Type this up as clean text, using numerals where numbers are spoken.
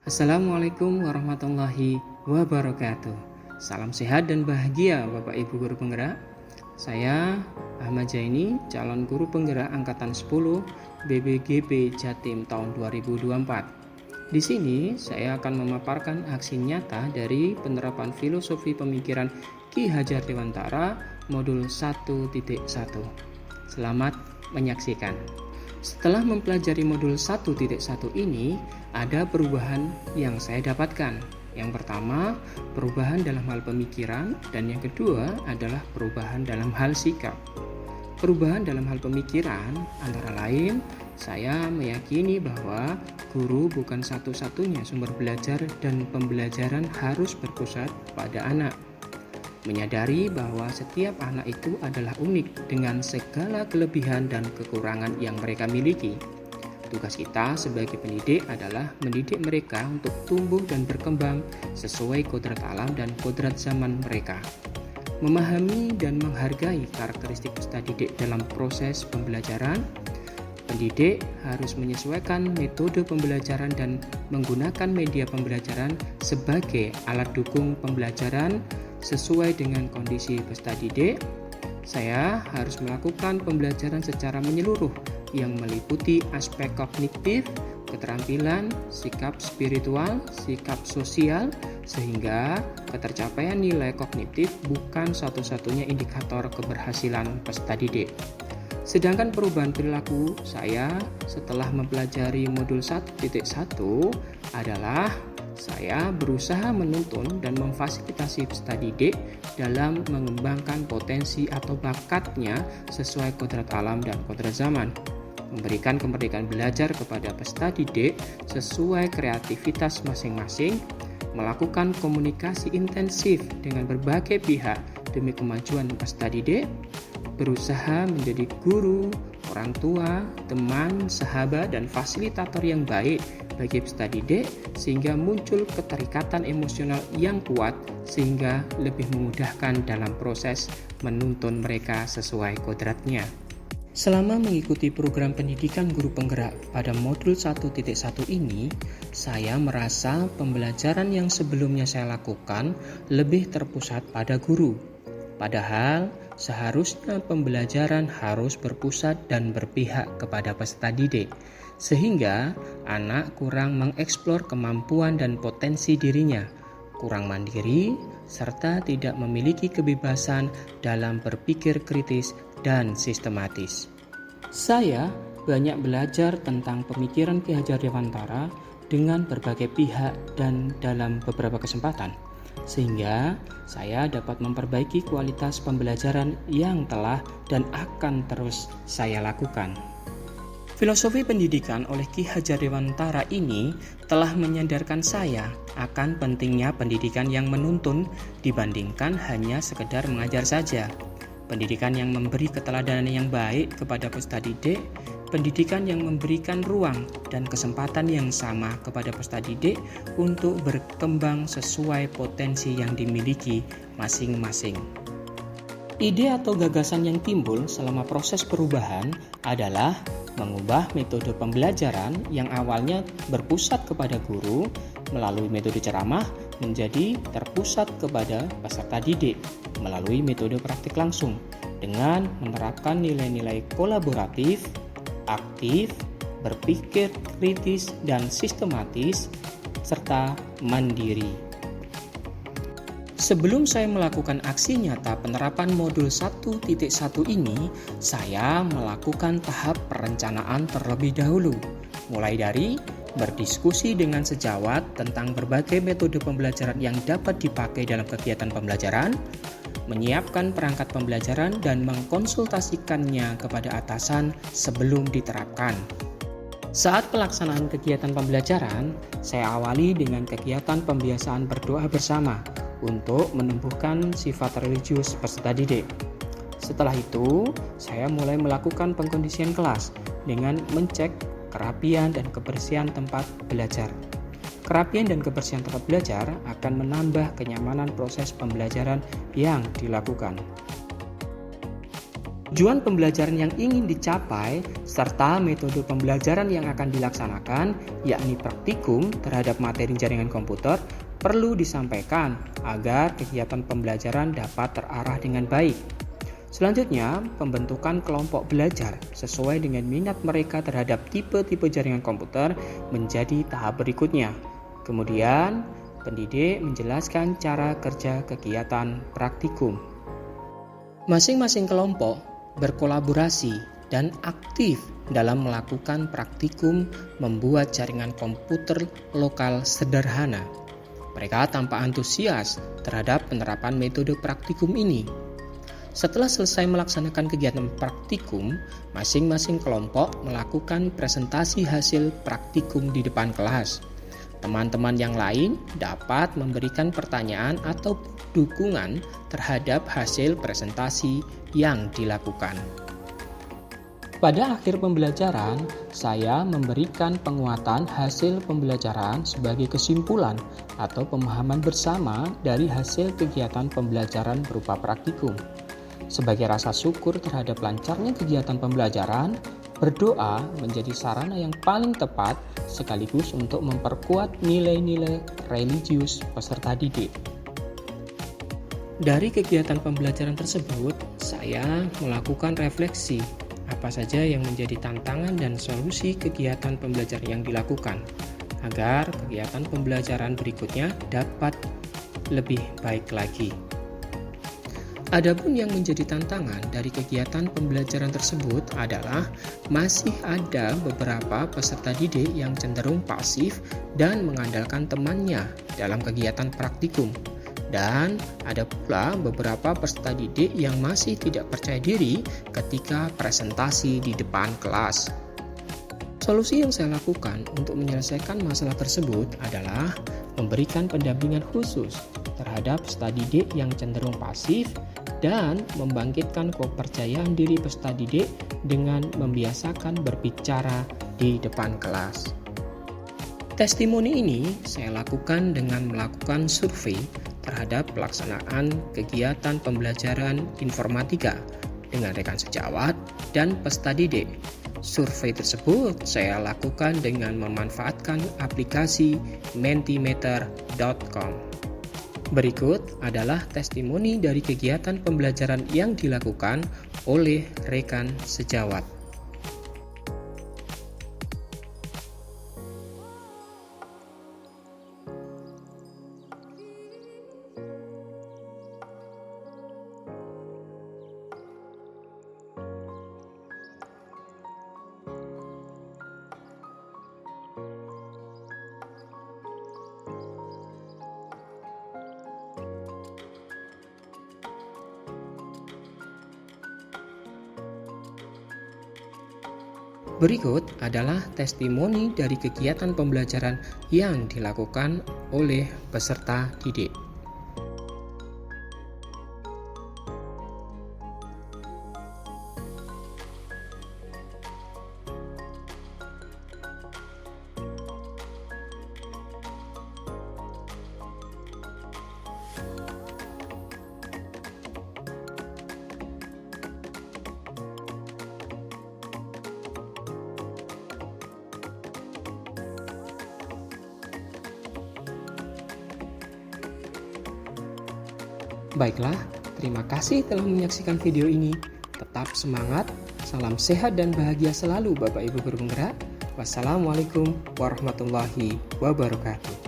Assalamualaikum warahmatullahi wabarakatuh. Salam sehat dan bahagia Bapak Ibu Guru Penggerak. Saya Ahmad Zaini, calon guru penggerak angkatan 10 BBGP Jatim tahun 2024. Di sini saya akan memaparkan aksi nyata dari penerapan filosofi pemikiran Ki Hajar Dewantara modul 1.1. Selamat menyaksikan. Setelah mempelajari modul 1.1 ini, ada perubahan yang saya dapatkan. Yang pertama, perubahan dalam hal pemikiran, dan yang kedua adalah perubahan dalam hal sikap. Perubahan dalam hal pemikiran antara lain, saya meyakini bahwa guru bukan satu-satunya sumber belajar dan pembelajaran harus berpusat pada anak. Menyadari bahwa setiap anak itu adalah unik dengan segala kelebihan dan kekurangan yang mereka miliki. Tugas kita sebagai pendidik adalah mendidik mereka untuk tumbuh dan berkembang sesuai kodrat alam dan kodrat zaman mereka. Memahami dan menghargai karakteristik peserta didik dalam proses pembelajaran, pendidik harus menyesuaikan metode pembelajaran dan menggunakan media pembelajaran sebagai alat dukung pembelajaran sesuai dengan kondisi peserta didik. Saya harus melakukan pembelajaran secara menyeluruh yang meliputi aspek kognitif, keterampilan, sikap spiritual, sikap sosial, sehingga ketercapaian nilai kognitif bukan satu-satunya indikator keberhasilan peserta didik. Sedangkan perubahan perilaku saya setelah mempelajari modul 1.1 adalah saya berusaha menuntun dan memfasilitasi peserta didik dalam mengembangkan potensi atau bakatnya sesuai kodrat alam dan kodrat zaman. Memberikan kemerdekaan belajar kepada peserta didik sesuai kreativitas masing-masing, melakukan komunikasi intensif dengan berbagai pihak demi kemajuan peserta didik, berusaha menjadi guru, orang tua, teman, sahabat, dan fasilitator yang baik bagi peserta didik sehingga muncul keterikatan emosional yang kuat sehingga lebih memudahkan dalam proses menuntun mereka sesuai kodratnya. Selama mengikuti program pendidikan guru penggerak pada modul 1.1 ini, saya merasa pembelajaran yang sebelumnya saya lakukan lebih terpusat pada guru. Padahal seharusnya pembelajaran harus berpusat dan berpihak kepada peserta didik, sehingga anak kurang mengeksplor kemampuan dan potensi dirinya, kurang mandiri, serta tidak memiliki kebebasan dalam berpikir kritis dan sistematis. Saya banyak belajar tentang pemikiran Ki Hajar Dewantara dengan berbagai pihak dan dalam beberapa kesempatan, sehingga saya dapat memperbaiki kualitas pembelajaran yang telah dan akan terus saya lakukan. Filosofi pendidikan oleh Ki Hajar Dewantara ini telah menyadarkan saya akan pentingnya pendidikan yang menuntun dibandingkan hanya sekedar mengajar saja. Pendidikan yang memberi keteladanan yang baik kepada peserta didik, pendidikan yang memberikan ruang dan kesempatan yang sama kepada peserta didik untuk berkembang sesuai potensi yang dimiliki masing-masing. Ide atau gagasan yang timbul selama proses perubahan adalah mengubah metode pembelajaran yang awalnya berpusat kepada guru melalui metode ceramah menjadi terpusat kepada peserta didik melalui metode praktik langsung dengan menerapkan nilai-nilai kolaboratif, aktif, berpikir kritis dan sistematis, serta mandiri. Sebelum saya melakukan aksi nyata penerapan modul 1.1 ini, saya melakukan tahap perencanaan terlebih dahulu, mulai dari berdiskusi dengan sejawat tentang berbagai metode pembelajaran yang dapat dipakai dalam kegiatan pembelajaran, menyiapkan perangkat pembelajaran dan mengkonsultasikannya kepada atasan sebelum diterapkan. Saat pelaksanaan kegiatan pembelajaran, saya awali dengan kegiatan pembiasaan berdoa bersama untuk menumbuhkan sifat religius peserta didik. Setelah itu, saya mulai melakukan pengkondisian kelas dengan mencek kerapian dan kebersihan tempat belajar. Kerapian dan kebersihan tempat belajar akan menambah kenyamanan proses pembelajaran yang dilakukan. Tujuan pembelajaran yang ingin dicapai serta metode pembelajaran yang akan dilaksanakan, yakni praktikum terhadap materi jaringan komputer, perlu disampaikan agar kegiatan pembelajaran dapat terarah dengan baik. Selanjutnya, pembentukan kelompok belajar sesuai dengan minat mereka terhadap tipe-tipe jaringan komputer menjadi tahap berikutnya. Kemudian, pendidik menjelaskan cara kerja kegiatan praktikum. Masing-masing kelompok berkolaborasi dan aktif dalam melakukan praktikum membuat jaringan komputer lokal sederhana. Mereka tampak antusias terhadap penerapan metode praktikum ini. Setelah selesai melaksanakan kegiatan praktikum, masing-masing kelompok melakukan presentasi hasil praktikum di depan kelas. Teman-teman yang lain dapat memberikan pertanyaan atau dukungan terhadap hasil presentasi yang dilakukan. Pada akhir pembelajaran, saya memberikan penguatan hasil pembelajaran sebagai kesimpulan atau pemahaman bersama dari hasil kegiatan pembelajaran berupa praktikum. Sebagai rasa syukur terhadap lancarnya kegiatan pembelajaran, berdoa menjadi sarana yang paling tepat sekaligus untuk memperkuat nilai-nilai religius peserta didik. Dari kegiatan pembelajaran tersebut, saya melakukan refleksi apa saja yang menjadi tantangan dan solusi kegiatan pembelajaran yang dilakukan agar kegiatan pembelajaran berikutnya dapat lebih baik lagi. Adapun yang menjadi tantangan dari kegiatan pembelajaran tersebut adalah masih ada beberapa peserta didik yang cenderung pasif dan mengandalkan temannya dalam kegiatan praktikum. Dan ada pula beberapa peserta didik yang masih tidak percaya diri ketika presentasi di depan kelas. Solusi yang saya lakukan untuk menyelesaikan masalah tersebut adalah memberikan pendampingan khusus terhadap peserta didik yang cenderung pasif dan membangkitkan kepercayaan diri peserta didik dengan membiasakan berbicara di depan kelas. Testimoni ini saya lakukan dengan melakukan survei terhadap pelaksanaan kegiatan pembelajaran informatika dengan rekan sejawat dan peserta didik. Survei tersebut saya lakukan dengan memanfaatkan aplikasi mentimeter.com. Berikut adalah testimoni dari kegiatan pembelajaran yang dilakukan oleh rekan sejawat. Berikut adalah testimoni dari kegiatan pembelajaran yang dilakukan oleh peserta didik. Baiklah, terima kasih telah menyaksikan video ini. Tetap semangat, salam sehat dan bahagia selalu Bapak Ibu Guru Penggerak. Wassalamualaikum warahmatullahi wabarakatuh.